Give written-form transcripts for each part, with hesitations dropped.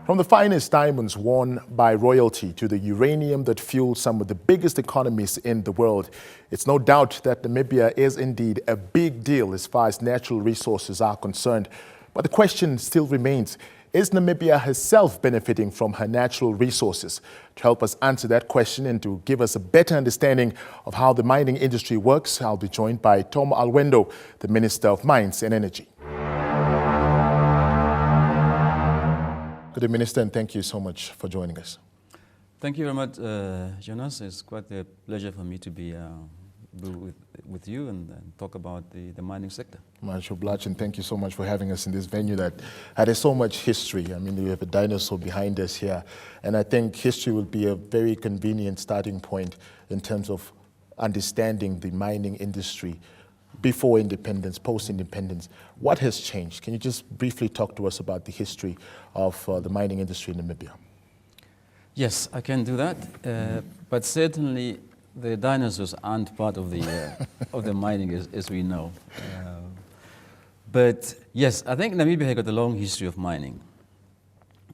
From the finest diamonds worn by royalty to the uranium that fuels some of the biggest economies in the world, it's no doubt that Namibia is indeed a big deal as far as natural resources are concerned. But the question still remains, is Namibia herself benefiting from her natural resources? To help us answer that question and to give us a better understanding of how the mining industry works, I'll be joined by Tom Alwendo, the Minister of Mines and Energy. Good day, Minister, and thank you so much for joining us. Thank you very much, Jonas. It's quite a pleasure for me to be with you and talk about the mining sector. Much obliged, and thank you so much for having us in this venue that has so much history. I mean, we have a dinosaur behind us here, and I think history will be a very convenient starting point in terms of understanding the mining industry before independence, post-independence. What has changed? Can you just briefly talk to us about the history of the mining industry in Namibia? Yes, I can do that, but certainly the dinosaurs aren't part of the mining as we know. But yes, I think Namibia has got a long history of mining.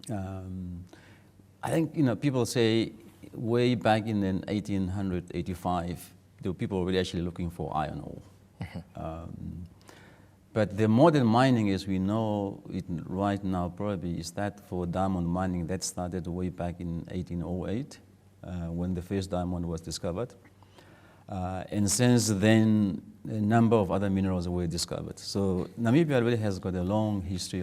I think people say way back in 1885, there were people already actually looking for iron ore. But the modern mining, as we know it right now, probably is that for diamond mining that started way back in 1808 when the first diamond was discovered. And since then, a number of other minerals were discovered. So Namibia really has got a long history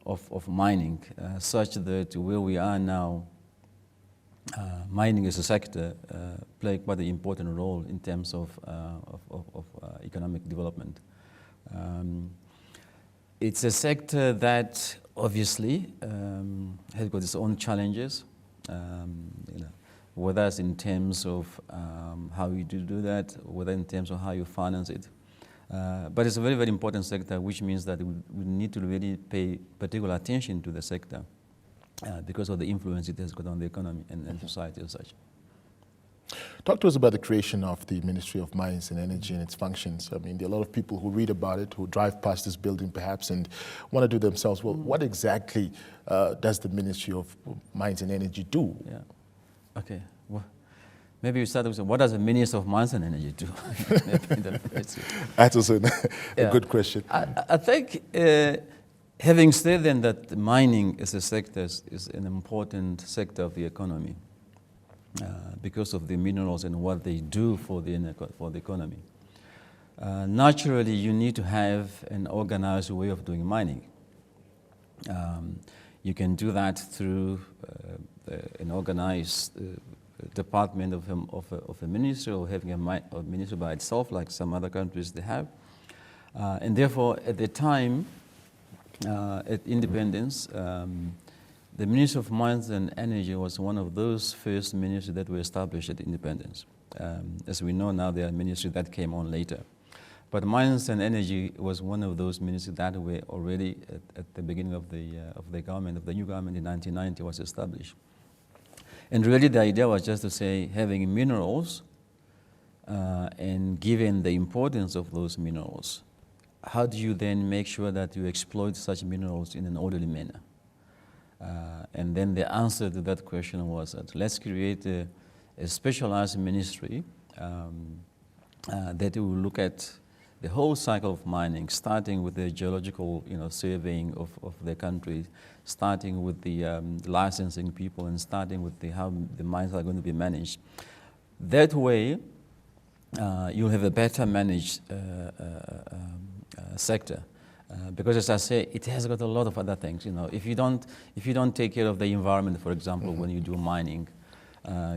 of mining, such that where we are now, mining as a sector play quite an important role in terms of economic development. It's a sector that obviously has got its own challenges, whether it's in terms of how you do that, whether in terms of how you finance it. But it's a very, very important sector, which means that we need to really pay particular attention to the sector because of the influence it has got on the economy and society as such. Talk to us about the creation of the Ministry of Mines and Energy and its functions. I mean, there are a lot of people who read about it, who drive past this building perhaps and want to do themselves, well, what exactly does the Ministry of Mines and Energy do? Yeah. Okay. Well, maybe you start with what does the Minister of Mines and Energy do? That's also a good question. I think having said then that mining as a sector is an important sector of the economy because of the minerals and what they do for the economy. Naturally, you need to have an organized way of doing mining. You can do that through an organized department of a ministry, or having a ministry by itself, like some other countries they have. And therefore, at the time, at independence, the Ministry of Mines and Energy was one of those first ministries that were established at independence. As we know now, there are ministries that came on later. But Mines and Energy was one of those ministries that were already at the beginning of the government, of the new government in 1990 was established. And really the idea was just to say, having minerals and given the importance of those minerals, how do you then make sure that you exploit such minerals in an orderly manner? And then the answer to that question was that let's create a specialized ministry that will look at the whole cycle of mining, starting with the geological surveying of the country, starting with the licensing people, and starting with how the mines are going to be managed. That way, you'll have a better managed sector. Because as I say, it has got a lot of other things. If you don't take care of the environment, for example, when you do mining,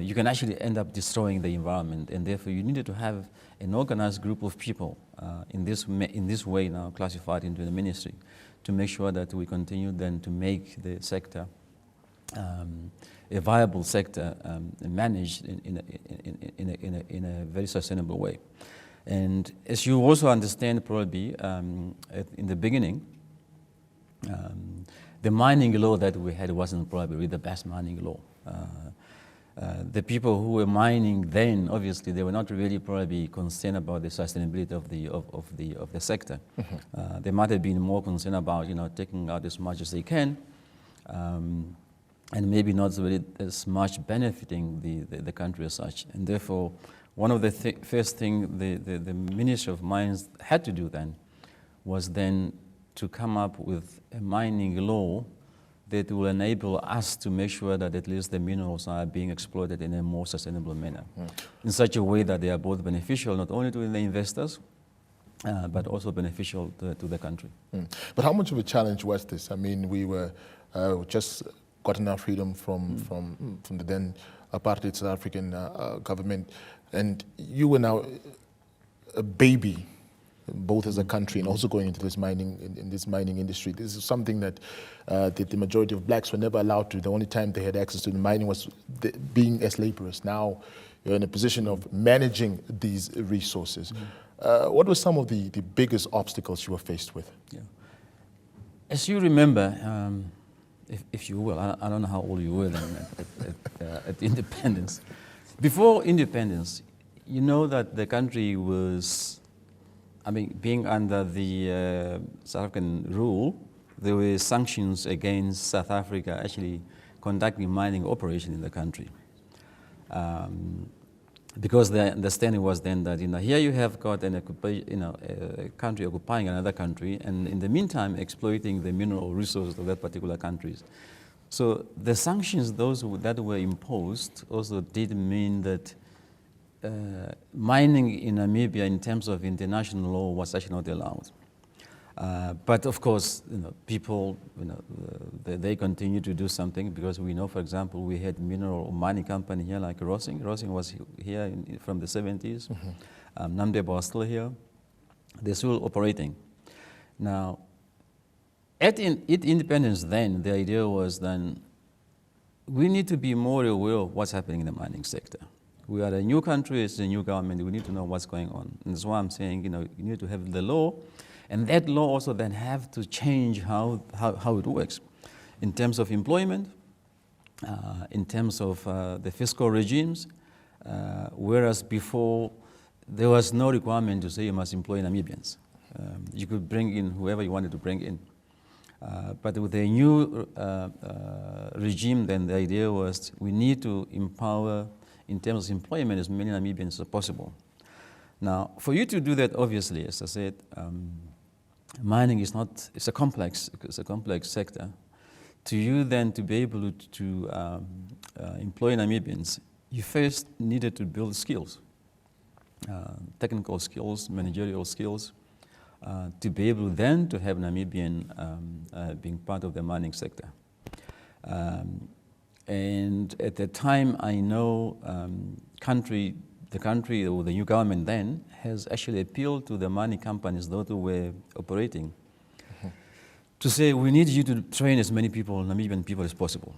you can actually end up destroying the environment, and therefore you needed to have an organized group of people in this way now classified into the ministry to make sure that we continue then to make the sector a viable sector managed in a very sustainable way. And as you also understand probably in the beginning, the mining law that we had wasn't probably the best mining law. The people who were mining then, obviously, they were not really probably concerned about the sustainability of the sector. They might have been more concerned about taking out as much as they can, and maybe not really as much benefiting the country as such. And therefore, one of the first things the Ministry of Mines had to do then was then to come up with a mining law that will enable us to make sure that at least the minerals are being exploited in a more sustainable manner, in such a way that they are both beneficial not only to the investors, but also beneficial to the country. But how much of a challenge was this? I mean, we were just gotten our freedom from the then apartheid South African government, and you were now a baby, both as a country and also going into this mining industry. This is something that the majority of blacks were never allowed to. The only time they had access to the mining was being as laborers. Now you're in a position of managing these resources. What were some of the biggest obstacles you were faced with? Yeah. As you remember, if you will, I don't know how old you were then at independence. Before independence, you know that the country was, I mean, being under the South African rule, there were sanctions against South Africa actually conducting mining operation in the country. Because the understanding was then that, here you have got an a country occupying another country, and in the meantime exploiting the mineral resources of that particular countries. So the sanctions, those that were imposed, also did mean that mining in Namibia, in terms of international law, was actually not allowed. But of course, people, they continue to do something, because we know, for example, we had mineral mining company here like Rossing. Rossing was here from the 70s. Namibia was still here. They're still operating. Now, at independence then, the idea was then, we need to be more aware of what's happening in the mining sector. We are a new country, it's a new government, we need to know what's going on. And that's why I'm saying, you need to have the law. And that law also then have to change how it works in terms of employment, in terms of the fiscal regimes, whereas before there was no requirement to say you must employ Namibians. You could bring in whoever you wanted to bring in. But with the new regime, then the idea was we need to empower, in terms of employment, as many Namibians as possible. Now, for you to do that, obviously, as I said, mining is not, it's a complex sector. To you then to be able to employ Namibians, you first needed to build skills, technical skills, managerial skills, to be able then to have Namibian being part of the mining sector. And at the time, I know the country or the new government then has actually appealed to the mining companies, those who were operating, to say we need you to train as many people, Namibian people, as possible,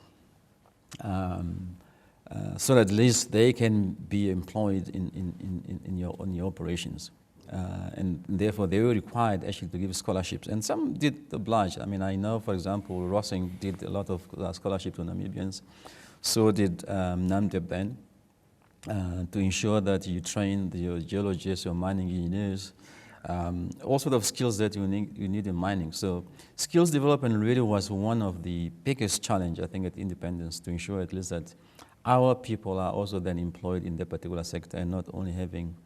so that at least they can be employed in your operations. And therefore, they were required actually to give scholarships. And some did oblige. I mean, I know, for example, Rossing did a lot of scholarships to Namibians. So did Namdeb then, to ensure that you train your geologists, your mining engineers, all sort of skills that you need in mining. So skills development really was one of the biggest challenge, I think, at independence, to ensure at least that our people are also then employed in that particular sector and not only having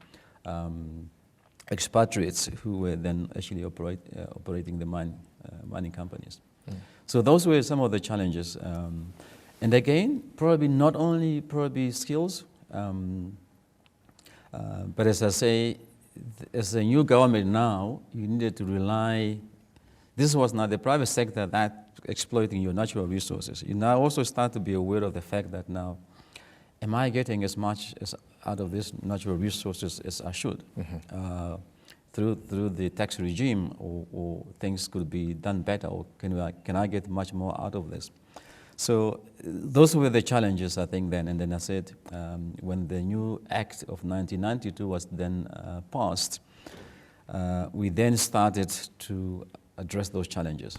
expatriates who were then actually operating the mining companies. So those were some of the challenges. And again, probably not only skills, but as I say, as a new government now, you needed to rely, this was not the private sector that exploiting your natural resources. You now also start to be aware of the fact that now, am I getting as much as out of these natural resources as I should? Through the tax regime, or things could be done better, or can I get much more out of this? So those were the challenges, I think, then. And then I said, when the new Act of 1992 was then passed, we then started to address those challenges.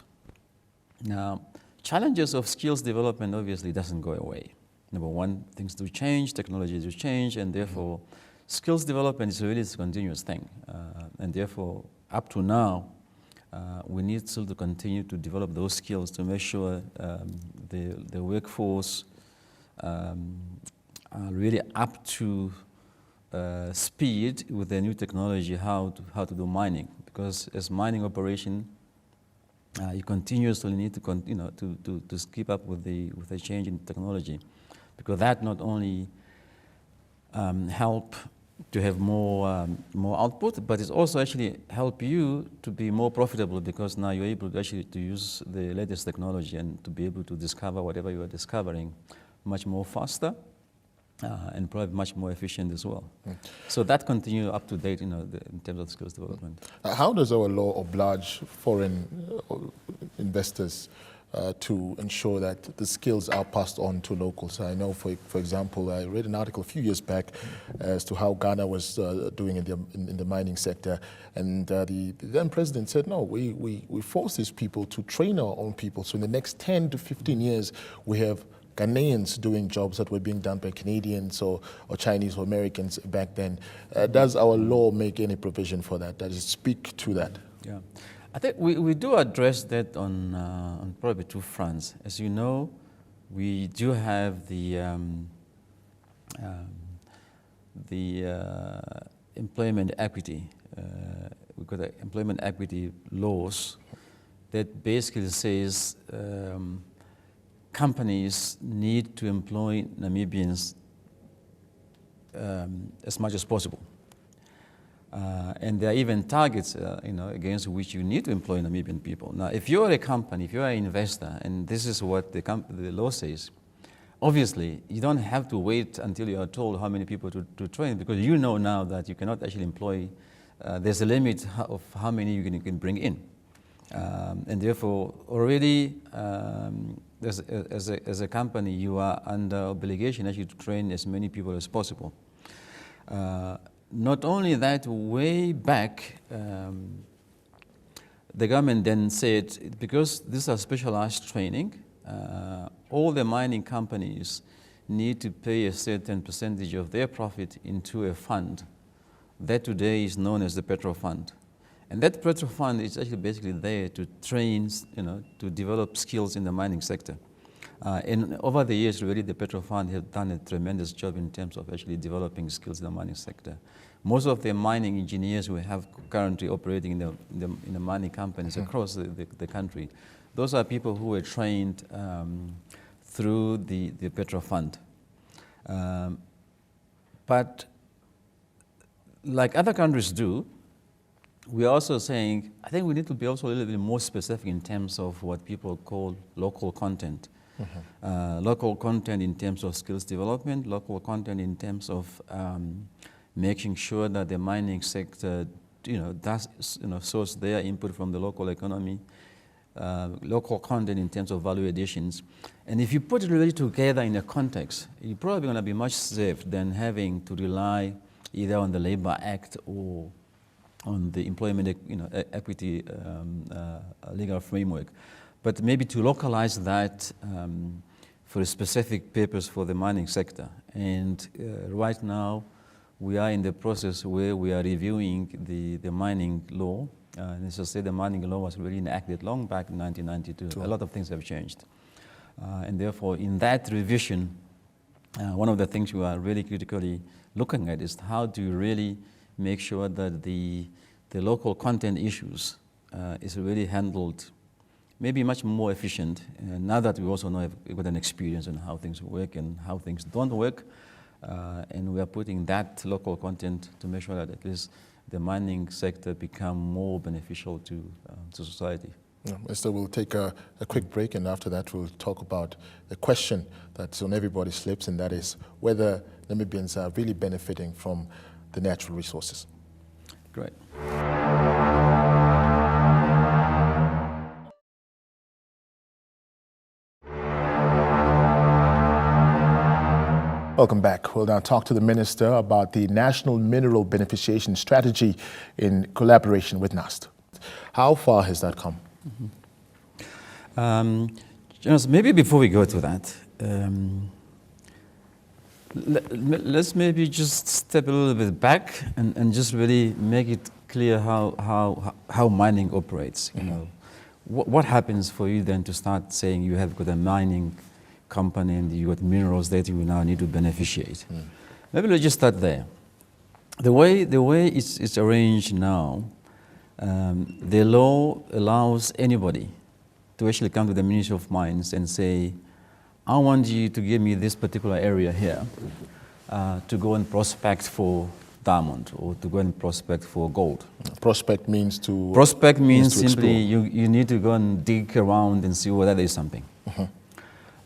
Now, challenges of skills development obviously doesn't go away. Number one, things do change, technology do change, and therefore skills development is really a continuous thing. And therefore, up to now, we need still to continue to develop those skills to make sure the workforce are really up to speed with the new technology, how to do mining. Because as mining operation, you continuously need to keep up with the change in technology, because that not only help to have more output, but it's also actually help you to be more profitable, because now you're able to actually to use the latest technology and to be able to discover whatever you are discovering much more faster and probably much more efficient as well. So that continue up to date, in terms of skills development. How does our law oblige foreign investors to ensure that the skills are passed on to locals? I know, for example, I read an article a few years back as to how Ghana was doing in the mining sector, and the then president said, no, we force these people to train our own people. So in the next 10 to 15 years, we have Ghanaians doing jobs that were being done by Canadians or Chinese or Americans back then. Does our law make any provision for that? Does it speak to that? Yeah. I think we do address that on probably two fronts. As you know, we do have the employment equity. We've got the employment equity laws that basically says companies need to employ Namibians as much as possible. And there are even targets, against which you need to employ Namibian people. Now, if you're a company, if you're an investor, and this is what the law says, obviously, you don't have to wait until you are told how many people to train, because you know now that you cannot actually employ, there's a limit of how many you can bring in. And therefore, already, as a company, you are under obligation actually to train as many people as possible. Not only that, way back, the government then said, because these are specialized training, all the mining companies need to pay a certain percentage of their profit into a fund that today is known as the Petro Fund. And that Petro Fund is actually basically there to train, to develop skills in the mining sector. And over the years, really, the Petro Fund has done a tremendous job in terms of actually developing skills in the mining sector. Most of the mining engineers we have currently operating in the mining companies across the country, those are people who were trained through the Petro Fund. But like other countries do, we are also saying, I think we need to be also a little bit more specific in terms of what people call local content. Local content in terms of skills development, local content in terms of making sure that the mining sector, does, source their input from the local economy, local content in terms of value additions. And if you put it really together in a context, you're probably going to be much safer than having to rely either on the Labor Act or on the employment equity legal framework. But maybe to localize that for a specific purpose for the mining sector. And right now, we are in the process where we are reviewing the mining law. And as I said, the mining law was really enacted long back in 1992. Sure. A lot of things have changed. And therefore, in that revision, one of the things we are really critically looking at is how to really make sure that the local content issues is really handled maybe much more efficient. Now that we also know we've got an experience on how things work and how things don't work, and we are putting that local content to make sure that at least the mining sector become more beneficial to society. Esther, we'll take a quick break, and after that we'll talk about the question that's on everybody's lips, and that is whether Namibians are really benefiting from the natural resources. Great. Welcome back. We'll now talk to the Minister about the National Mineral Beneficiation Strategy in collaboration with NAST. How far has that come? Maybe before we go to that, let's maybe just step a little bit back and just really make it clear how mining operates. what happens for you then to start saying you have got a mining company and you got minerals that you now need to beneficiate? Maybe let's just start there. The way it's arranged now, the law allows anybody to actually come to the Ministry of Mines and say, I want you to give me this particular area here to go and prospect for diamond or to go and prospect for gold. Prospect means to... Prospect means to simply you need to go and dig around and see whether there is something.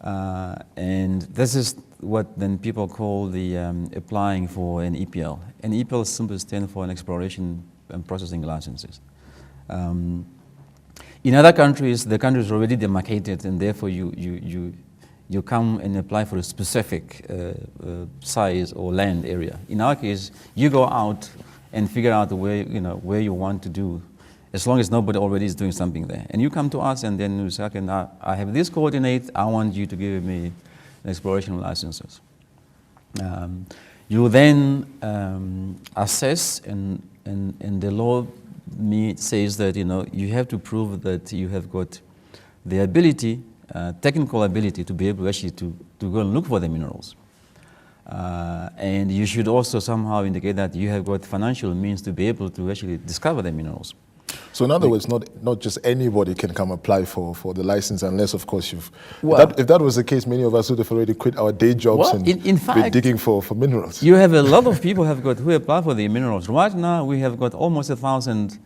And this is what then people call the applying for an EPL. An EPL simply stands for an exploration and processing licenses. In other countries, the country is already demarcated, and therefore you come and apply for a specific size or land area. In our case, you go out and figure out where you want to do, as long as nobody already is doing something there. And you come to us and then you say, okay, now I have this coordinate, I want you to give me exploration licenses. You then assess, and the law says that you have to prove that you have got the ability, technical ability to be able actually to go and look for the minerals. And you should also somehow indicate that you have got financial means to be able to actually discover the minerals. So in other words, not just anybody can come apply for the license unless, of course, you've... Well, if that was the case, many of us would have already quit our day jobs and in fact, been digging for minerals. You have a lot of people who apply for the minerals. Right now, we have got almost 1,000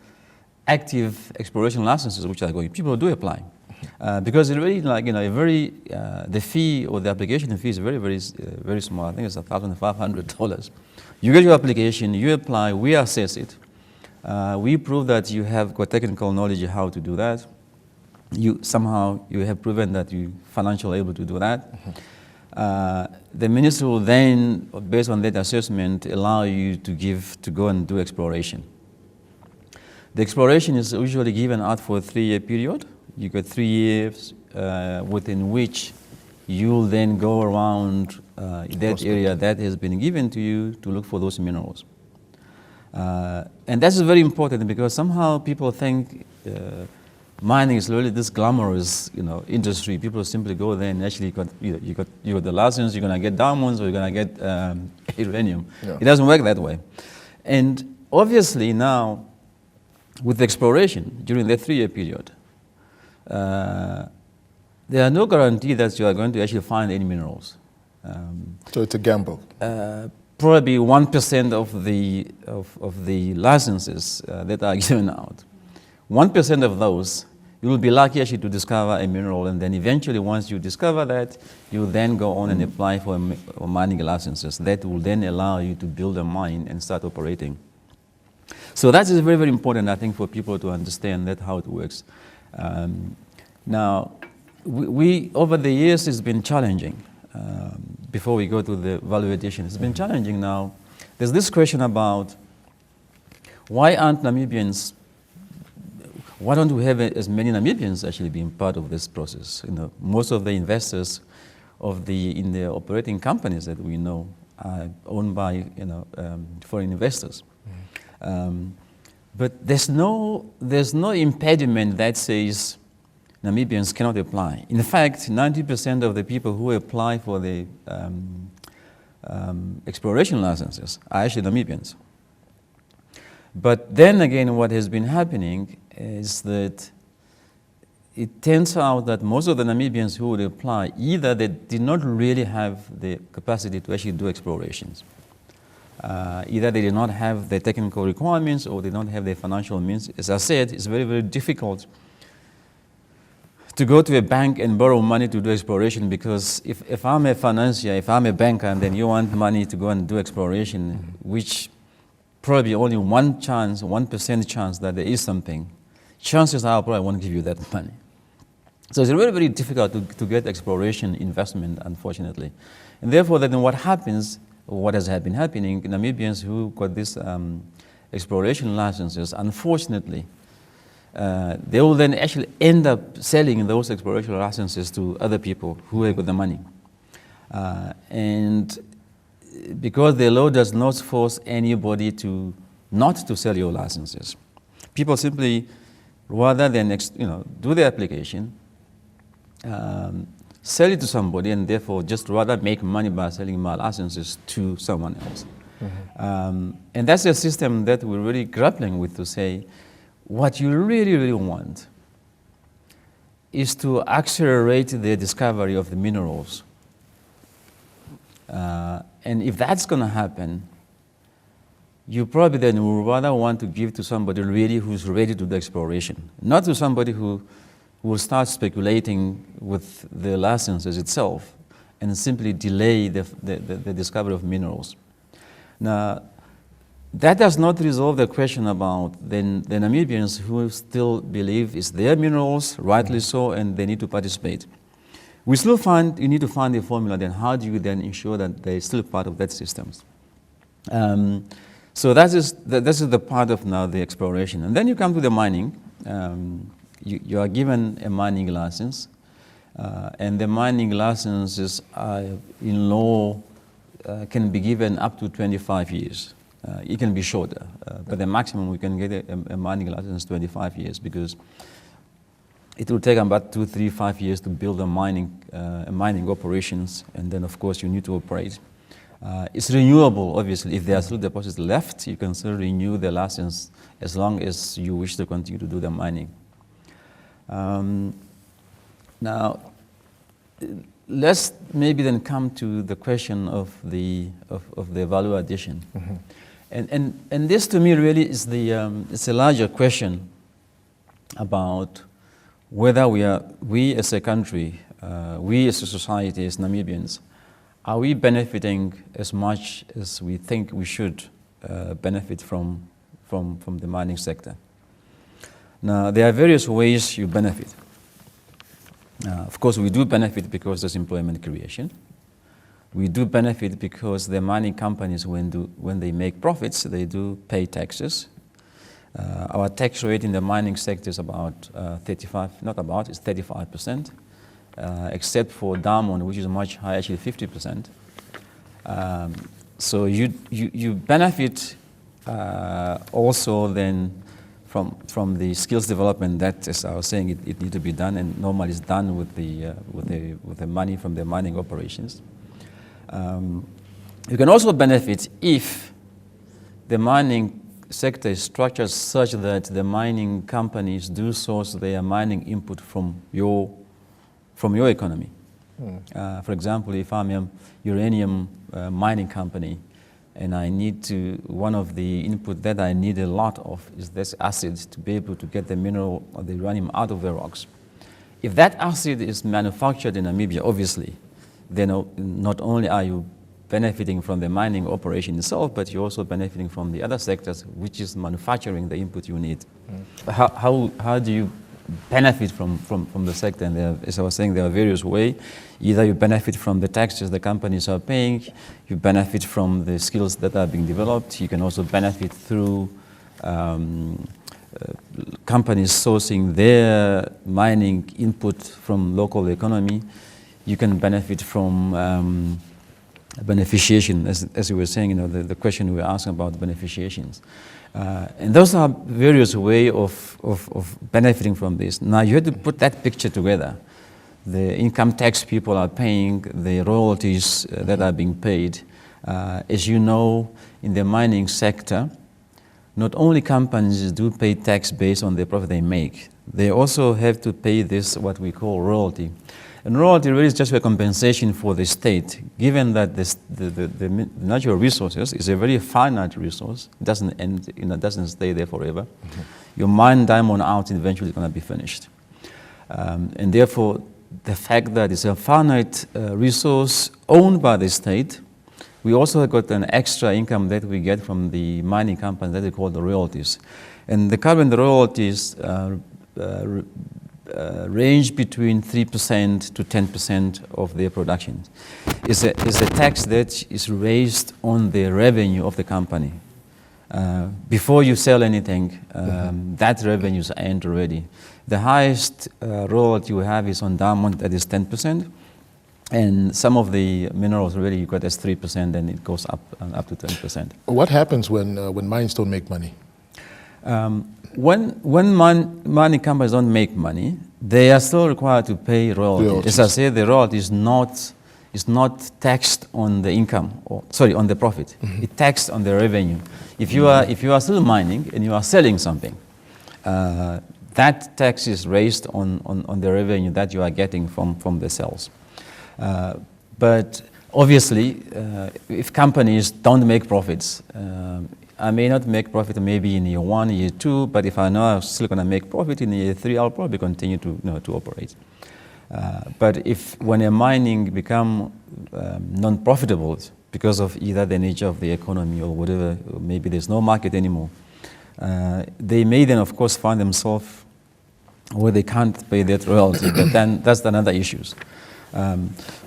active exploration licenses which are going. People do apply. Because it's really the fee or the application fee is very small. I think it's $1,500. You get your application, you apply, we assess it. We prove that you have got technical knowledge how to do that. You have proven that you financially able to do that. The minister will then, based on that assessment, allow you to go and do exploration. The exploration is usually given out for a 3-year period. You got 3 years within which you'll then go around that area that has been given to you to look for those minerals. And that's very important because somehow people think mining is really this glamorous, industry. People simply go there and actually you got the license, you're gonna get diamonds or you're gonna get uranium. Yeah. It doesn't work that way. And obviously now, with exploration during the 3-year period, there are no guarantee that you are going to actually find any minerals. So it's a gamble. Probably 1% of the licenses that are given out. 1% of those, you will be lucky actually to discover a mineral, and then eventually once you discover that, you then go on and apply for mining licenses. That will then allow you to build a mine and start operating. So that is very, very important, I think, for people to understand that how it works. Now, we over the years, it's been challenging. Before we go to the value addition, it's been challenging now. There's this question about why don't we have as many Namibians actually being part of this process? Most of the investors in the operating companies that we know are owned by foreign investors. But there's no impediment that says Namibians cannot apply. In fact, 90% of the people who apply for the exploration licenses are actually Namibians. But then again, what has been happening is that it turns out that most of the Namibians who would apply, either they did not really have the capacity to actually do explorations. Either they did not have the technical requirements or they don't have the financial means. As I said, it's very, very difficult to go to a bank and borrow money to do exploration, because if I'm a financier, if I'm a banker, and then you want money to go and do exploration, which probably only 1% chance that there is something, chances are I probably won't give you that money. So it's very, very difficult to get exploration investment, unfortunately. And therefore, then what happens, or what has been happening, Namibians who got these exploration licenses, unfortunately, they will then actually end up selling those exploration licenses to other people who have got the money. And because the law does not force anybody not to sell your licenses, people simply rather than do the application, sell it to somebody, and therefore just rather make money by selling my licenses to someone else. And that's a system that we're really grappling with, to say what you really, really want is to accelerate the discovery of the minerals. And if that's going to happen, you probably then will rather want to give to somebody really who's ready to do the exploration, not to somebody who will start speculating with the licenses itself and simply delay the discovery of minerals. Now, that does not resolve the question about the Namibians who still believe it's their minerals, rightly so, and they need to participate. We still you need to find a formula. Then how do you then ensure that they're still part of that system? So this is the part of now the exploration. And then you come to the mining. You are given a mining license, and the mining licenses in law can be given up to 25 years. It can be shorter, but the maximum we can get a mining license is 25 years, because it will take about 2, 3, 5 years to build a mining operations, and then of course you need to operate. It's renewable, obviously. If there are still deposits left, you can still renew the license as long as you wish to continue to do the mining. Now, let's maybe then come to the question of the value addition. And this to me really is it's a larger question about whether we as a country, we as a society, as Namibians, are we benefiting as much as we think we should benefit from the mining sector? Now, there are various ways you benefit. Of course, we do benefit because there's employment creation. We do benefit because the mining companies, when they make profits, they do pay taxes. Our tax rate in the mining sector is about 35%, except for diamond, which is much higher, actually 50%. So you benefit also then from the skills development that, as I was saying, it needs to be done, and normally is done with the money from the mining operations. You can also benefit if the mining sector is structured such that the mining companies do source their mining input from your economy. For example, if I'm a uranium mining company, and one of the input that I need a lot of is this acid to be able to get the mineral or the uranium out of the rocks. If that acid is manufactured in Namibia, obviously, then not only are you benefiting from the mining operation itself, but you're also benefiting from the other sectors, which is manufacturing the input you need. How do you benefit from the sector? And as I was saying, there are various ways. Either you benefit from the taxes the companies are paying, you benefit from the skills that are being developed, you can also benefit through companies sourcing their mining input from local economy. You can benefit from beneficiation, as you were saying, the question we were asking about beneficiations. And those are various ways of benefiting from this. Now you have to put that picture together. The income tax people are paying, the royalties that are being paid. As you know, in the mining sector, not only companies do pay tax based on the profit they make, they also have to pay this, what we call royalty. And royalty really is just a compensation for the state, given that the natural resources is a very finite resource. It doesn't end, it doesn't stay there forever. Your mine diamond out eventually is going to be finished. And therefore, the fact that it's a finite resource owned by the state, we also got an extra income that we get from the mining companies that they call the royalties. And the current royalties range between 3% to 10% of their production. It's a tax that is raised on the revenue of the company. Before you sell anything, that revenue is earned already. The highest royalty you have is on diamond, that is 10%. And some of the minerals really you got as 3%, and it goes up to 10%. What happens when mines don't make money? when mining companies don't make money, they are still required to pay royalties. As I said, the royalty is not taxed on the income, on the profit. It's taxed on the revenue. If you are still mining and you are selling something, that tax is raised on the revenue that you are getting from the sales. But obviously, if companies don't make profits, I may not make profit maybe in year 1, year 2, but if I know I'm still going to make profit in year 3, I'll probably continue to operate. But if when a mining become non-profitable because of either the nature of the economy or whatever, or maybe there's no market anymore, they may then of course find themselves where they can't pay that royalty, but then that's another issue.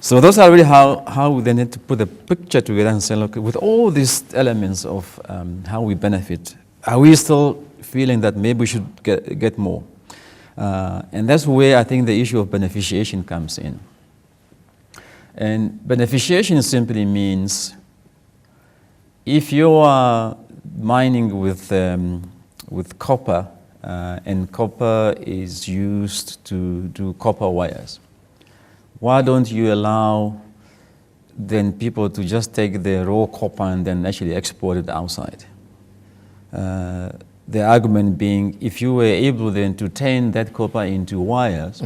So those are really how we then need to put the picture together and say, look, with all these elements of how we benefit, are we still feeling that maybe we should get more? And that's where I think the issue of beneficiation comes in. And beneficiation simply means if you are mining with copper, and copper is used to do copper wires, why don't you allow then people to just take the raw copper and then actually export it outside? The argument being, if you were able then to turn that copper into wires,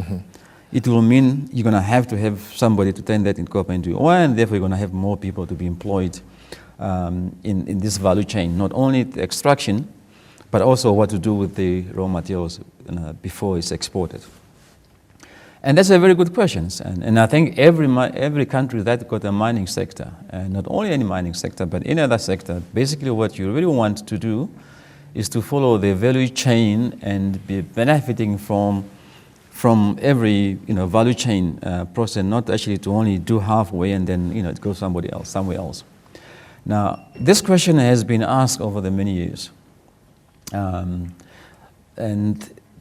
it will mean you're going to have somebody to turn that in copper into wire, and therefore you're going to have more people to be employed in this value chain, not only the extraction, but also what to do with the raw materials before it's exported. And that's a very good question. And I think every country that got a mining sector, and not only any mining sector, but any other sector, basically what you really want to do is to follow the value chain and be benefiting from every value chain process, not actually to only do halfway and then it goes somewhere else. Now, this question has been asked over the many years. And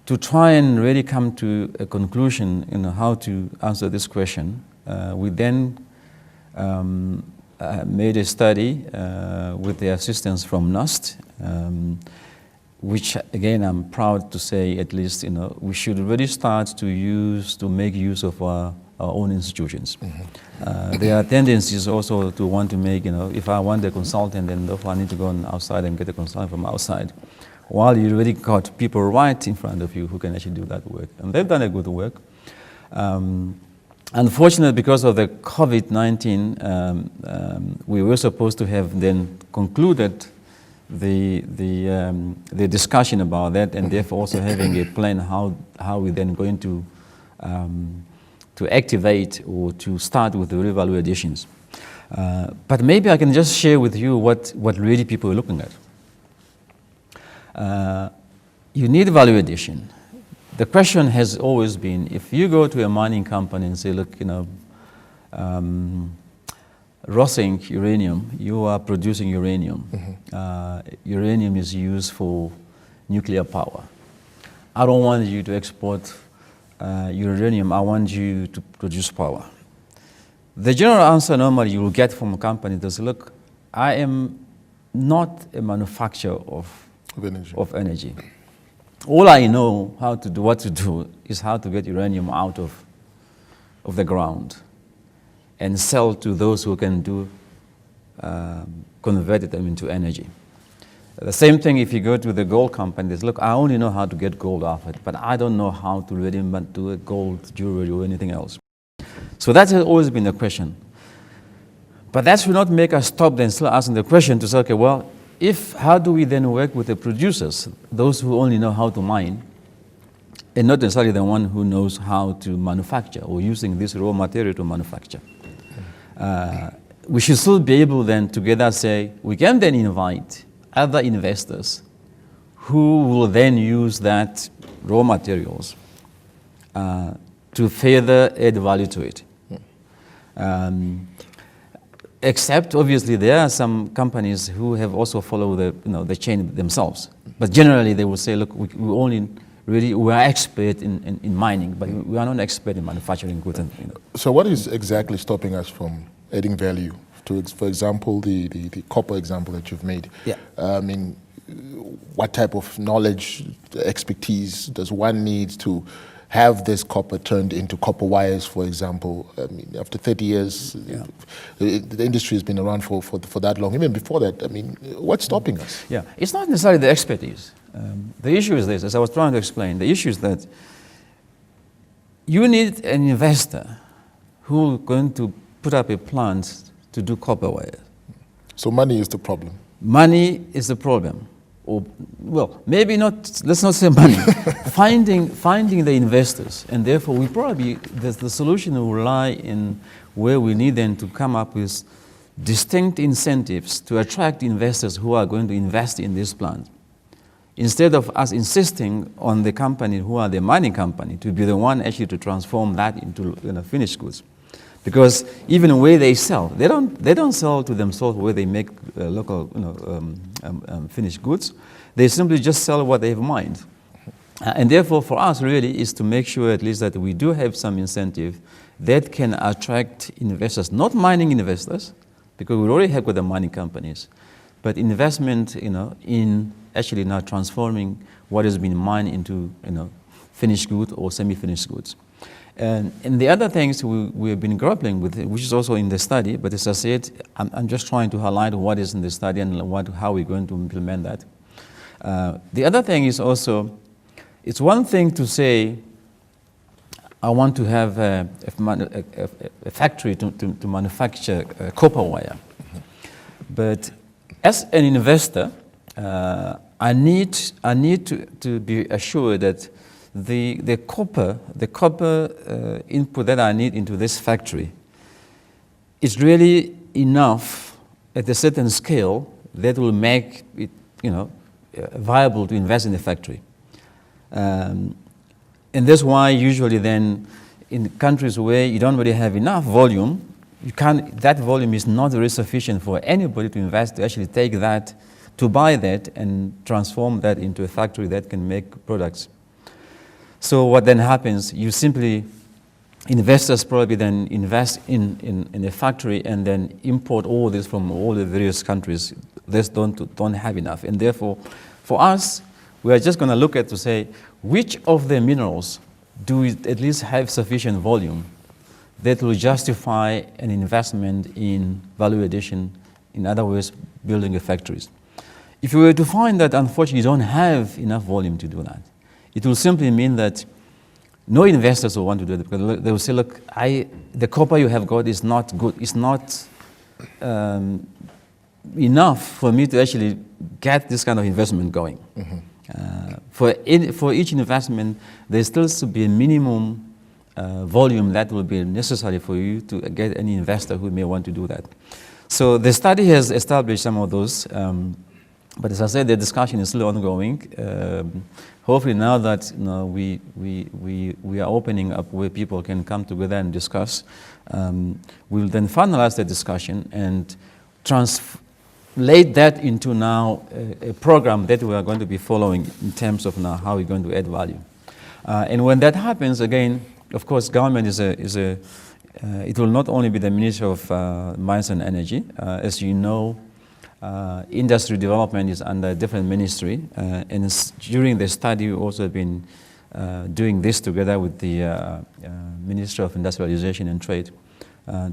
to try and really come to a conclusion how to answer this question, we then made a study with the assistance from NUST, which again I'm proud to say at least we should really start to make use of our own institutions. There are tendencies also to want to make if I want a consultant, then therefore I need to go outside and get a consultant from outside, while you already got people right in front of you who can actually do that work. And they've done a good work. Unfortunately, because of the COVID-19, we were supposed to have then concluded the discussion about that, and therefore also having a plan how we're then going to activate or to start with the real value additions. But maybe I can just share with you what really people are looking at. You need value addition. The question has always been, if you go to a mining company and say, look, Rosink uranium, you are producing uranium. Uranium is used for nuclear power. I don't want you to export uranium, I want you to produce power. The general answer normally you will get from a company is, look, I am not a manufacturer of energy. All I know what to do is how to get uranium out of the ground and sell to those who can convert them into energy. The same thing if you go to the gold companies, look, I only know how to get gold off it, but I don't know how to really do a gold jewelry or anything else. So that has always been the question. But that should not make us stop then still asking the question to say, okay, well, how do we then work with the producers, those who only know how to mine, and not necessarily the one who knows how to manufacture or using this raw material to manufacture? We should still be able then together say, we can then invite other investors who will then use that raw materials to further add value to it. Except, obviously, there are some companies who have also followed the chain themselves. But generally, they will say, look, we are expert in mining, but we are not expert in manufacturing goods. So what is exactly stopping us from adding value to, for example, the copper example that you've made? Yeah. I mean, what type of knowledge, expertise does one need to have this copper turned into copper wires, for example? I mean, after 30 years, the industry has been around for that long. Even before that, I mean, what's stopping us? Yeah, it's not necessarily the expertise. The issue is this, as I was trying to explain, the issue is that you need an investor who is going to put up a plant to do copper wire. So money is the problem. Money is the problem. Or, well, maybe not, let's not say money. finding the investors. And therefore, the solution will lie in where we need them to come up with distinct incentives to attract investors who are going to invest in this plant. Instead of us insisting on the company who are the mining company to be the one actually to transform that into finished goods. Because even where they sell, they don't sell to themselves where they make local finished goods. They simply just sell what they have mined. And therefore, for us, really, is to make sure at least that we do have some incentive that can attract investors, not mining investors, because we already have with the mining companies, but investment, in actually now transforming what has been mined into, finished goods or semi-finished goods. And the other things we have been grappling with, which is also in the study, but as I said, I'm just trying to highlight what is in the study and how we're going to implement that. The other thing is also, it's one thing to say, I want to have a factory to manufacture copper wire. But as an investor, I need to be assured that the copper input that I need into this factory is really enough at a certain scale that will make it, viable to invest in the factory. And that's why usually then in countries where you don't really have enough volume, that volume is not really sufficient for anybody to invest, to actually take that, to buy that and transform that into a factory that can make products. So what then happens, investors probably then invest in a factory and then import all this from all the various countries that don't have enough. And therefore, for us, we are just going to look at to say, which of the minerals do we at least have sufficient volume that will justify an investment in value addition, in other words, building factories. If you were to find that, unfortunately, you don't have enough volume to do that, it will simply mean that no investors will want to do it, because they will say, look, the copper you have got is not good, it's not enough for me to actually get this kind of investment going. For each investment, there still should be a minimum volume that will be necessary for you to get any investor who may want to do that. So the study has established some of those, but as I said, the discussion is still ongoing. Hopefully now that we are opening up where people can come together and discuss, we'll then finalize the discussion and translate that into now a program that we are going to be following in terms of now how we're going to add value. And when that happens, again, of course, government it will not only be the Ministry of Mines and Energy. As you know, industry development is under a different ministry, and during the study we've also been doing this together with the Ministry of Industrialization and Trade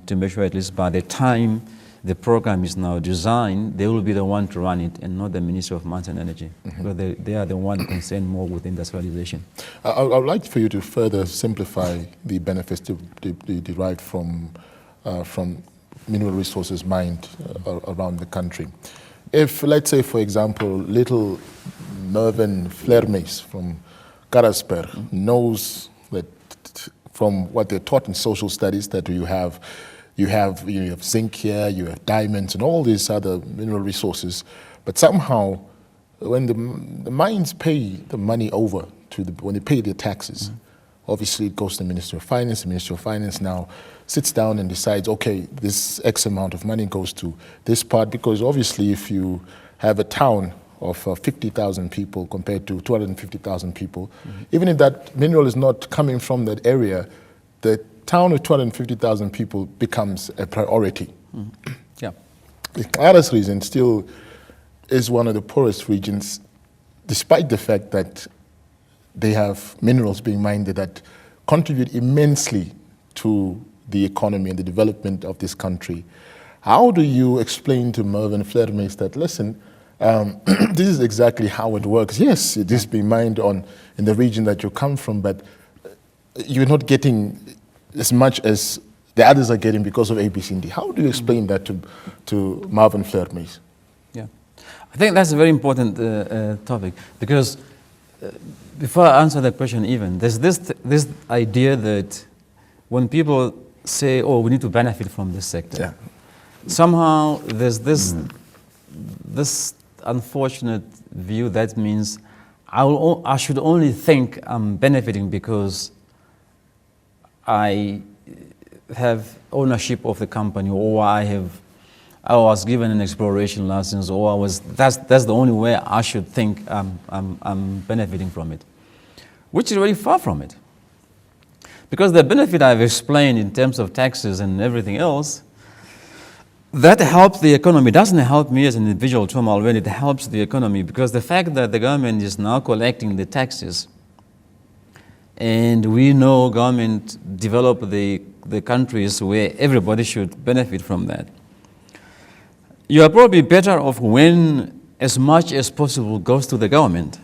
to make sure at least by the time the program is now designed, they will be the one to run it and not the Ministry of Mines and Energy, because they are the one concerned more with industrialization. I would like for you to further simplify the benefits derived from mineral resources mined around the country. If, let's say, for example, little Mervyn Flermeis from Karasper knows that from what they're taught in social studies that you have zinc here, you have diamonds and all these other mineral resources, but somehow when the mines pay the money over when they pay their taxes, obviously it goes to the Ministry of Finance. The Ministry of Finance now sits down and decides, okay, this X amount of money goes to this part, because obviously if you have a town of 50,000 people compared to 250,000 people, even if that mineral is not coming from that area, the town of 250,000 people becomes a priority. Yeah. The others reason still, is one of the poorest regions, despite the fact that they have minerals being mined that contribute immensely to the economy and the development of this country. How do you explain to Mervyn Flermes that, listen, this is exactly how it works? Yes, it is being mined in the region that you come from, but you're not getting as much as the others are getting because of ABCD. How do you explain that to Mervyn Flermes? Yeah, I think that's a very important topic, because before I answer that question even, there's this idea that when people say, oh, we need to benefit from this sector, yeah. Somehow there's this unfortunate view that means I should only think I'm benefiting because I have ownership of the company, or I was given an exploration license, or that's the only way I should think I'm benefiting from it, which is really far from it. Because the benefit I've explained in terms of taxes and everything else, that helps the economy. It doesn't help me as an individual, Tom already. It helps the economy, because the fact that the government is now collecting the taxes, and we know government develop the countries where everybody should benefit from that. You are probably better off when as much as possible goes to the government,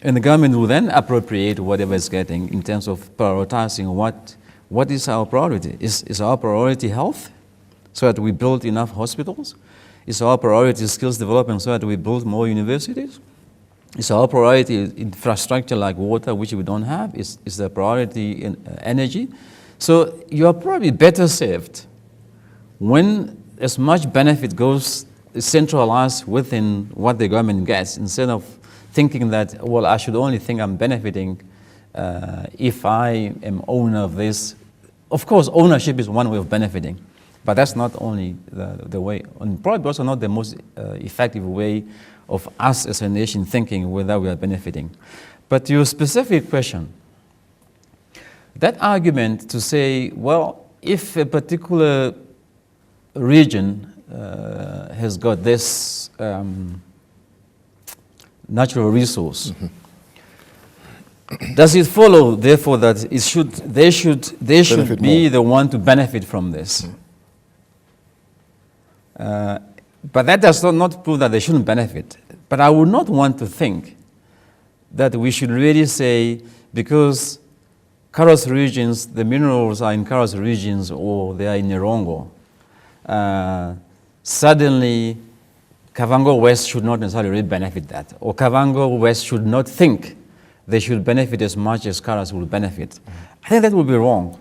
and the government will then appropriate whatever it's getting in terms of prioritizing what is our priority. Is our priority health, so that we build enough hospitals? Is our priority skills development, so that we build more universities? Is our priority infrastructure like water, which we don't have? Is the priority in energy? So you are probably better served when as much benefit goes centralized within what the government gets, instead of thinking that, well, I should only think I'm benefiting if I am owner of this. Of course, ownership is one way of benefiting, but that's not only the way, and probably also not the most effective way of us as a nation thinking whether we are benefiting. But to your specific question, that argument to say, well, if a particular region has got this natural resource, does it follow, therefore, that they should be the one to benefit from this? But that does not prove that they shouldn't benefit. But I would not want to think that we should really say, because Karos regions, the minerals are in Karos regions, or they are in Nerongo, suddenly Kavango West should not necessarily benefit that, or Kavango West should not think they should benefit as much as Karos will benefit. I think that would be wrong.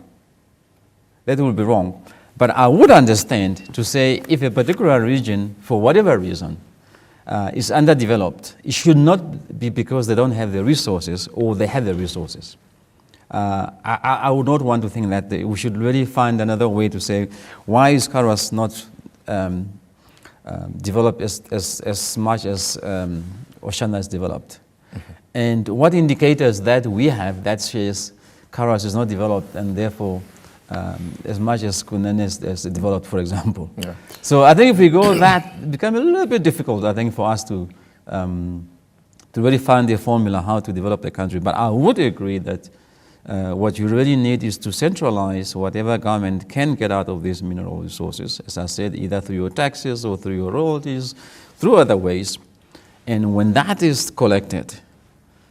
That would be wrong. But I would understand to say, if a particular region, for whatever reason, is underdeveloped, it should not be because they don't have the resources, or they have the resources. I would not want to think that. We should really find another way to say, why is Karos not developed as much as Oshana is developed? And what indicators that we have that says Karos is not developed, and therefore as much as Kunene is developed, for example. Yeah. So I think if we go that, it becomes a little bit difficult, I think, for us to really find the formula how to develop the country. But I would agree that what you really need is to centralize whatever government can get out of these mineral resources, as I said, either through your taxes or through your royalties, through other ways. And when that is collected,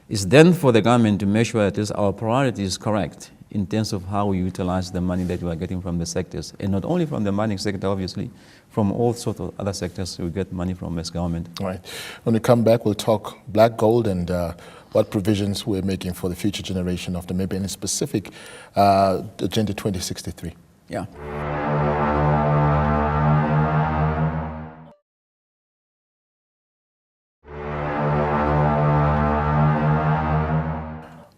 it's then for the government to make sure that our priority is correct in terms of how we utilize the money that we are getting from the sectors. And not only from the mining sector, obviously, from all sorts of other sectors we get money from as government. All right. When we come back, we'll talk black gold and what provisions we're making for the future generation of Namibia, and in specific, Agenda 2063. Yeah.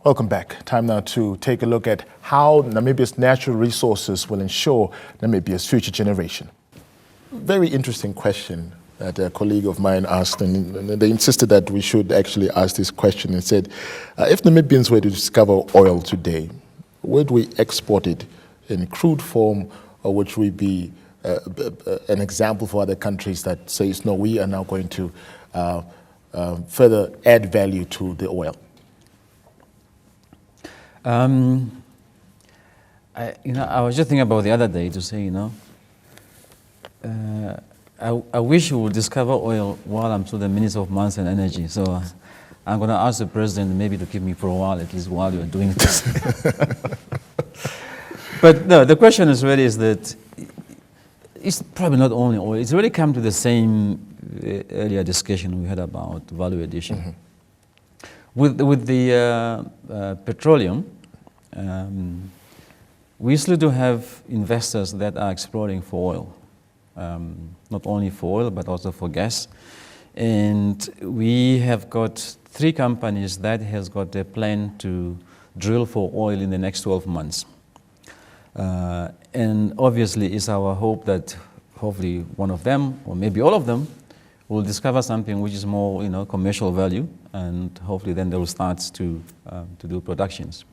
Welcome back. Time now to take a look at how Namibia's natural resources will ensure Namibia's future generation. Very interesting question that a colleague of mine asked, and they insisted that we should actually ask this question and said, if Namibians were to discover oil today, would we export it in crude form, or would we be an example for other countries that says, no, we are now going to further add value to the oil? I was just thinking about the other day to say, I wish we would discover oil while I'm still the Minister of Mines and Energy. So I'm going to ask the President maybe to keep me for a while, at least while you're doing this. But no, the question is really is that it's probably not only oil. It's really come to the same earlier discussion we had about value addition. Mm-hmm. With the petroleum, we still do have investors that are exploring for oil. Not only for oil, but also for gas. And we have got 3 companies that has got a plan to drill for oil in the next 12 months. And obviously it's our hope that hopefully one of them, or maybe all of them, will discover something which is more, commercial value, and hopefully then they will start to do productions.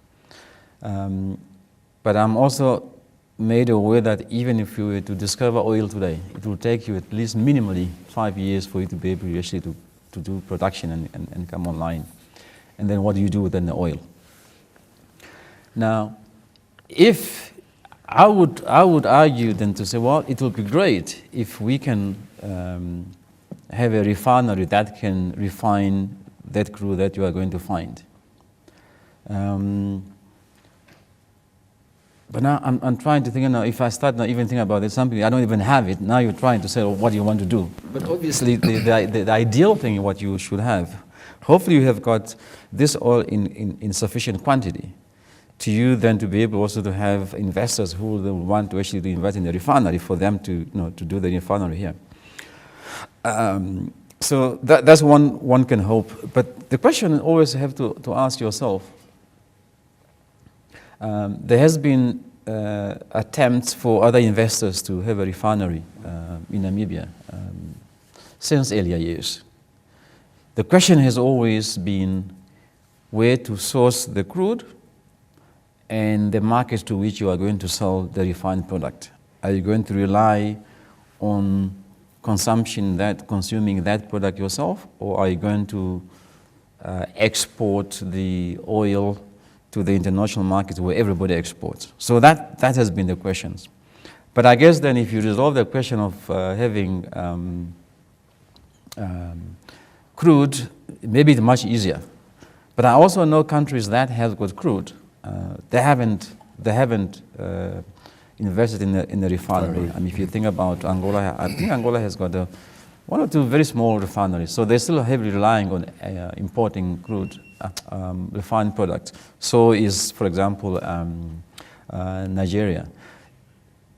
But I'm also made aware that even if you were to discover oil today, it will take you at least minimally 5 years for you to be able to actually to do production and come online. And then what do you do with the oil? Now, if I would argue then to say, well, it would be great if we can have a refinery that can refine that crude that you are going to find. But now I'm trying to think, if I start now even thinking about it, something I don't even have it, now you're trying to say, well, what do you want to do? But obviously the ideal thing, what you should have, hopefully you have got this oil in sufficient quantity to you then to be able also to have investors who will want to actually invest in the refinery for them to, to do the refinery here. So that's one can hope. But the question you always have to ask yourself, there has been attempts for other investors to have a refinery in Namibia since earlier years. The question has always been where to source the crude and the markets to which you are going to sell the refined product. Are you going to rely on consuming that product yourself, or are you going to export the oil to the international markets where everybody exports? So that has been the questions. But I guess then if you resolve the question of having crude, maybe it's much easier. But I also know countries that have got crude. They haven't invested in the refinery. I mean, if you think about Angola, I think Angola has got one or two very small refineries. So they're still heavily relying on importing crude refined products. So is, for example, Nigeria.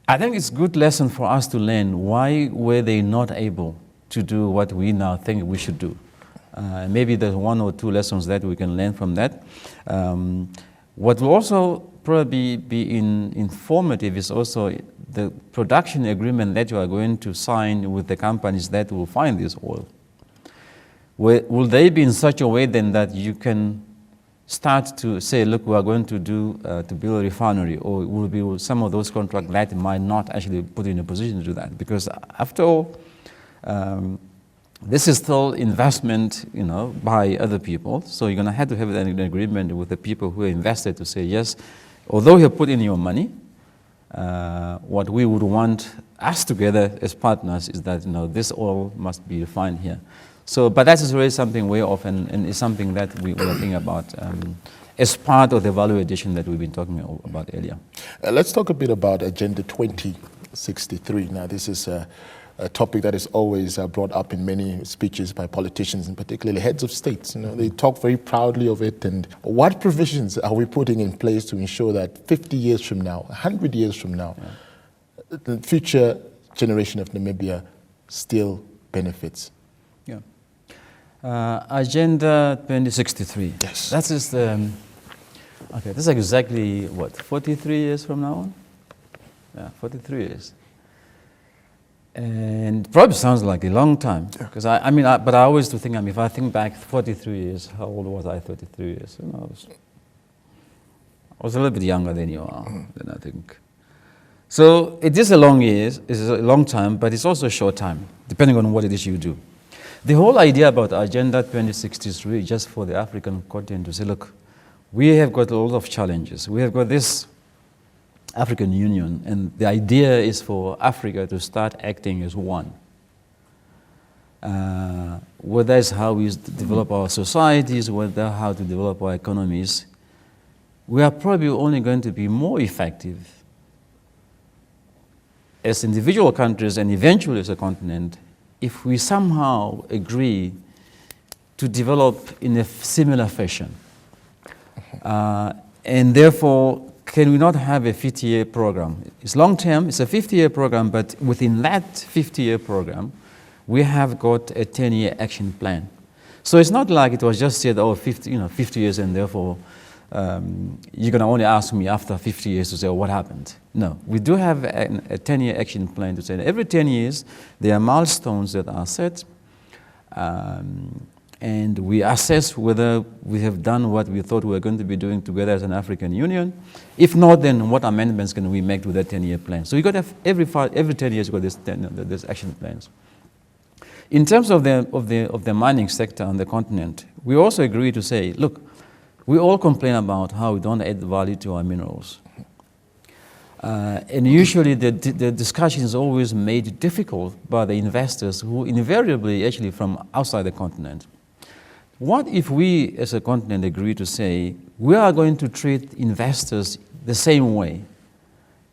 I think it's a good lesson for us to learn why were they not able to do what we now think we should do. Maybe there's 1 or 2 lessons that we can learn from that. What will also probably be informative is also the production agreement that you are going to sign with the companies that will find this oil. Will they be in such a way then that you can start to say, look, we are going to do to build a refinery, or will be some of those contracts that might not actually put you in a position to do that? Because after all, this is still investment, by other people. So you're going to have an agreement with the people who are invested to say, yes, although you put in your money, what we would want us together as partners is that, this oil must be refined here. So, but that is really something way off, and it's something that we are thinking about as part of the value addition that we've been talking about earlier. Let's talk a bit about Agenda 2063. Now, this is a topic that is always brought up in many speeches by politicians, and particularly heads of states. They talk very proudly of it. And what provisions are we putting in place to ensure that 50 years from now, 100 years from now, the future generation of Namibia still benefits? Yeah. Agenda 2063. Yes. That is okay. This is exactly what, 43 years from now on? Yeah, 43 years. And probably sounds like a long time, because but I always do think, if I think back 43 years, how old was I 33 years? I was a little bit younger than you are, then I think. So it is a long time, but it's also a short time, depending on what it is you do. The whole idea about Agenda 2060 is really just for the African continent to say, look, we have got a lot of challenges. We have got this African Union, and the idea is for Africa to start acting as one. Whether it's how we develop our societies, whether how to develop our economies, we are probably only going to be more effective as individual countries and eventually as a continent if we somehow agree to develop in a similar fashion. And therefore, can we not have a 50-year program? It's long-term, it's a 50-year program, but within that 50-year program, we have got a 10-year action plan. So it's not like it was just said, oh, 50 years, and therefore you're going to only ask me after 50 years to say, oh, what happened? No, we do have a 10-year action plan to say that every 10 years, there are milestones that are set, and we assess whether we have done what we thought we were going to be doing together as an African Union. If not, then what amendments can we make to that 10-year plan? So you got to have every 10 years, you got this action plans. In terms of the mining sector on the continent, we also agree to say, look, we all complain about how we don't add value to our minerals. And usually the discussion is always made difficult by the investors who invariably actually from outside the continent. What if we as a continent agree to say, we are going to treat investors the same way?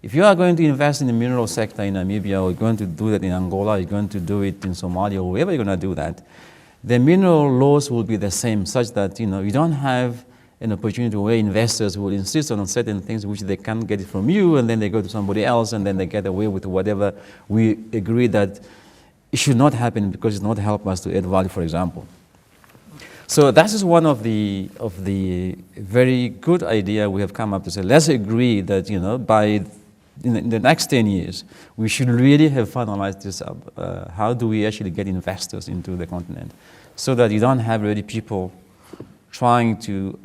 If you are going to invest in the mineral sector in Namibia, or you're going to do that in Angola, you're going to do it in Somalia, or wherever you're going to do that, the mineral laws will be the same, such that you don't have an opportunity where investors will insist on certain things which they can't get it from you, and then they go to somebody else, and then they get away with whatever we agree that it should not happen because it's not help us to add value, for example. So that is one of the very good idea we have come up to say, let's agree that by in the next 10 years, we should really have finalized this up. How do we actually get investors into the continent so that you don't have really people trying to,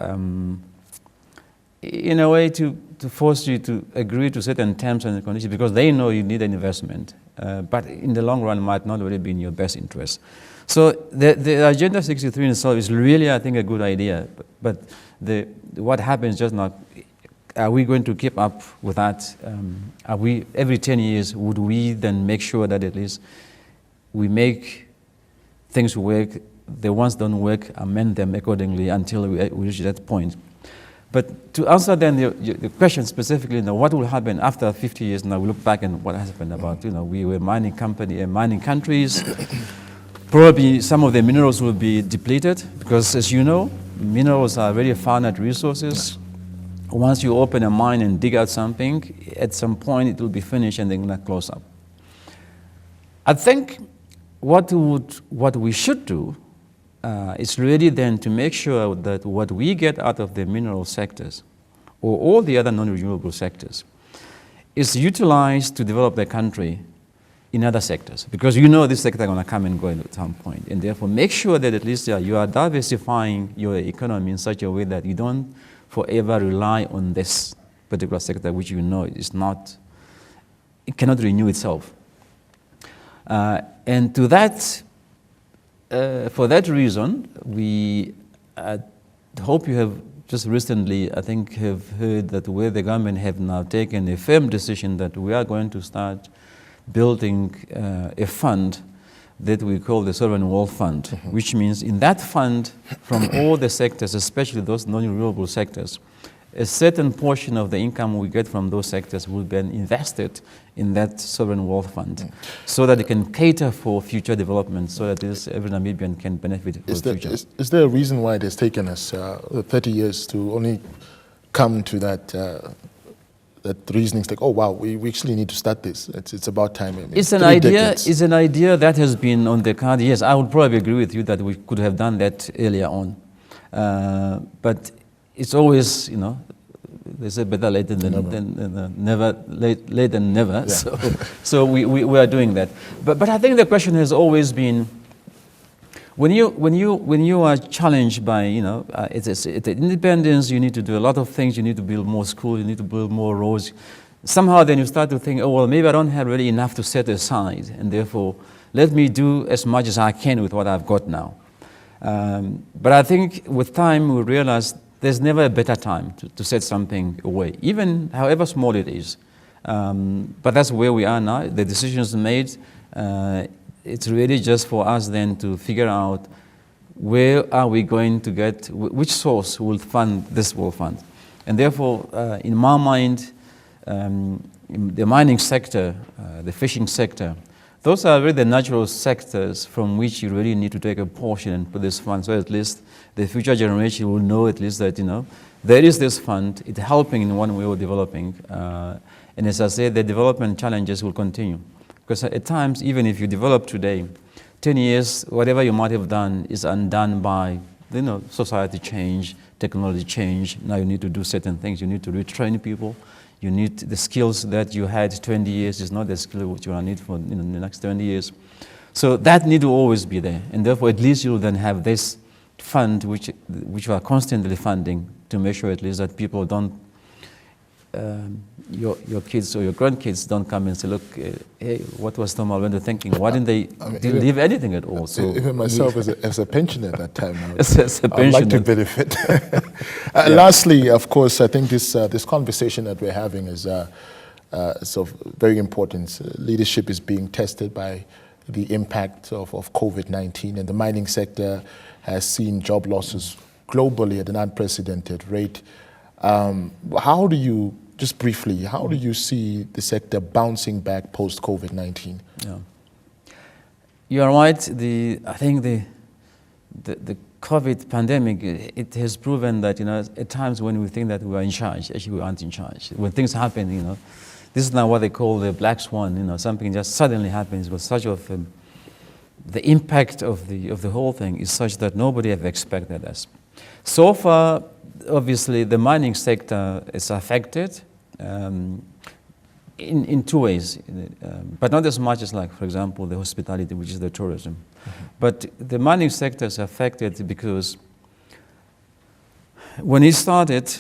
in a way, to force you to agree to certain terms and conditions because they know you need an investment, but in the long run might not really be in your best interest. So the Agenda 63 in itself is really, I think, a good idea, but what happens just now, are we going to keep up with that? Are we, every 10 years, would we then make sure that at least we make things work, the ones don't work, amend them accordingly until we reach that point? But to answer then the question specifically, what will happen after 50 years? Now we look back and what has happened about, we were mining countries. Probably some of the minerals will be depleted because, as you know, minerals are very finite resources. Once you open a mine and dig out something, at some point it will be finished and they're going to close up. I think what we should do is really then to make sure that what we get out of the mineral sectors or all the other non-renewable sectors is utilized to develop the country in other sectors, because this sector is going to come and go at some point, and therefore make sure that at least you are diversifying your economy in such a way that you don't forever rely on this particular sector, which is not, it cannot renew itself. And to that, for that reason, we hope you have just recently, I think, have heard that where the government have now taken a firm decision that we are going to start building a fund that we call the Sovereign Wealth Fund, which means in that fund, from all the sectors, especially those non-renewable sectors, a certain portion of the income we get from those sectors will be invested in that Sovereign Wealth Fund so that it can cater for future development, so that every Namibian can benefit for the future. Is there a reason why it has taken us 30 years to only come to that reasoning, like, oh wow, we actually need to start this. It's about time. It's an idea. It's an idea that has been on the card. Yes, I would probably agree with you that we could have done that earlier on, but it's always, they say better late than never. Late than never. Yeah. So we are doing that. But I think the question has always been, when you are challenged by it's independence, you need to do a lot of things. You need to build more schools. You need to build more roads. Somehow, then you start to think, oh well, maybe I don't have really enough to set aside, and therefore let me do as much as I can with what I've got now. But I think with time we realize there's never a better time to set something away, even however small it is. But that's where we are now. The decisions made. It's really just for us then to figure out where are we going to get, which source will fund this will fund. And therefore, in my mind, the mining sector, the fishing sector, those are really the natural sectors from which you really need to take a portion and put this fund, so at least the future generation will know at least that, there is this fund, it's helping in one way or developing. And as I said, the development challenges will continue. Because at times, even if you develop today, 10 years, whatever you might have done is undone by, society change, technology change. Now you need to do certain things. You need to retrain people. You need the skills that you had 20 years is not the skill which you will need for the next 20 years. So that need to always be there. And therefore, at least you'll then have this fund which you are constantly funding to make sure at least that people don't, your kids or your grandkids don't come and say, look, hey, what was Tom Alwendo thinking? Why didn't they leave anything at all? So even myself as a pensioner at that time, I'd like to benefit. Lastly, of course, I think this conversation that we're having is of very important. Leadership is being tested by the impact of COVID-19, and the mining sector has seen job losses globally at an unprecedented rate. How do you, just briefly, how do you see the sector bouncing back post-COVID-19? Yeah. You are right. I think the COVID pandemic, it has proven that, at times when we think that we are in charge, actually we aren't in charge. When things happen, this is now what they call the black swan, something just suddenly happens with such of the impact of the whole thing is such that nobody ever expected us. So far, obviously, the mining sector is affected in two ways, but not as much as, like, for example, the hospitality, which is the tourism. Mm-hmm. But the mining sector is affected because when it started,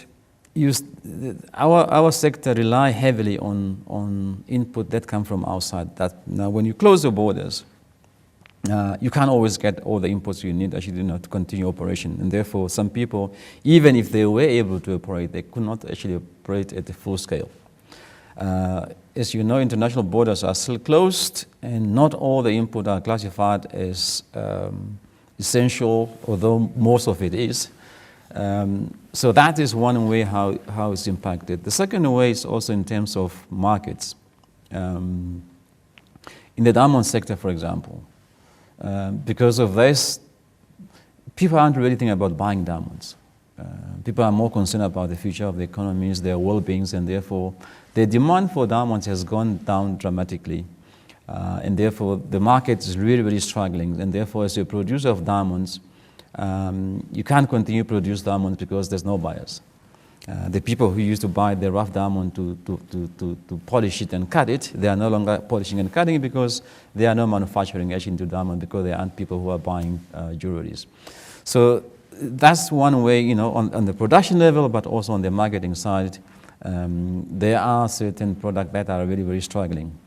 our sector rely heavily on input that come from outside. That now, when you close the borders, you can't always get all the inputs you need actually to continue operation. And therefore, some people, even if they were able to operate, they could not actually operate at the full scale. As you know, international borders are still closed, and not all the input are classified as essential, although most of it is. So that is one way how it's impacted. The second way is also in terms of markets. In the diamond sector, for example, because of this, people aren't really thinking about buying diamonds. People are more concerned about the future of the economies, their well-beings, and therefore the demand for diamonds has gone down dramatically. And therefore the market is really, really struggling. And therefore, as a producer of diamonds, you can't continue to produce diamonds because there's no buyers. The people who used to buy the rough diamond to polish it and cut it, they are no longer polishing and cutting it because there are no manufacturing actually into diamond because there aren't people who are buying jewelries. So that's one way, on the production level, but also on the marketing side, there are certain products that are really, very struggling.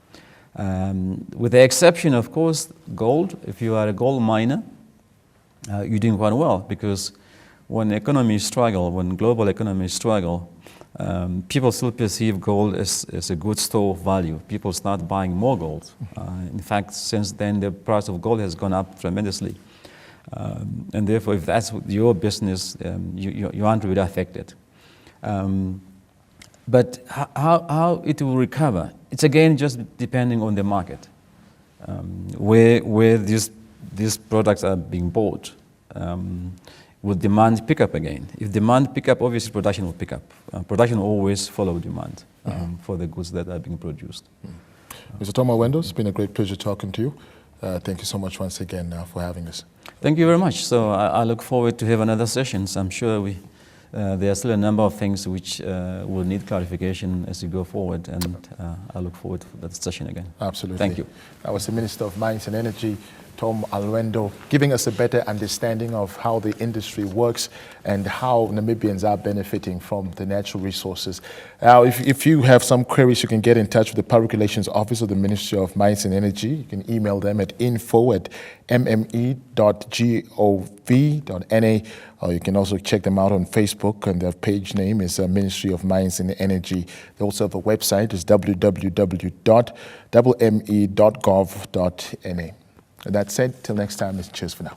With the exception, of course, gold. If you are a gold miner, you're doing quite well because when economies struggle, when global economies struggle, people still perceive gold as a good store of value. People start buying more gold. In fact, since then, the price of gold has gone up tremendously. And therefore, if that's your business, you aren't really affected. But how it will recover, it's again just depending on the market, where these products are being bought. Will demand pick up again? If demand pick up, obviously production will pick up. Production will always follow demand for the goods that are being produced. Mr. Tom Alwendo, it's been a great pleasure talking to you. Thank you so much once again for having us. Thank you very much. So I look forward to have another session. So I'm sure there are still a number of things which will need clarification as we go forward, and I look forward to that session again. Absolutely. Thank you. That was the Minister of Mines and Energy, Tom Alwendo, giving us a better understanding of how the industry works and how Namibians are benefiting from the natural resources. Now, if you have some queries, you can get in touch with the Public Relations Office of the Ministry of Mines and Energy. You can email them at info@mme.gov.na, or you can also check them out on Facebook, and their page name is Ministry of Mines and Energy. They also have a website, it's www.mme.gov.na. And that's it. Till next time, it's cheers for now.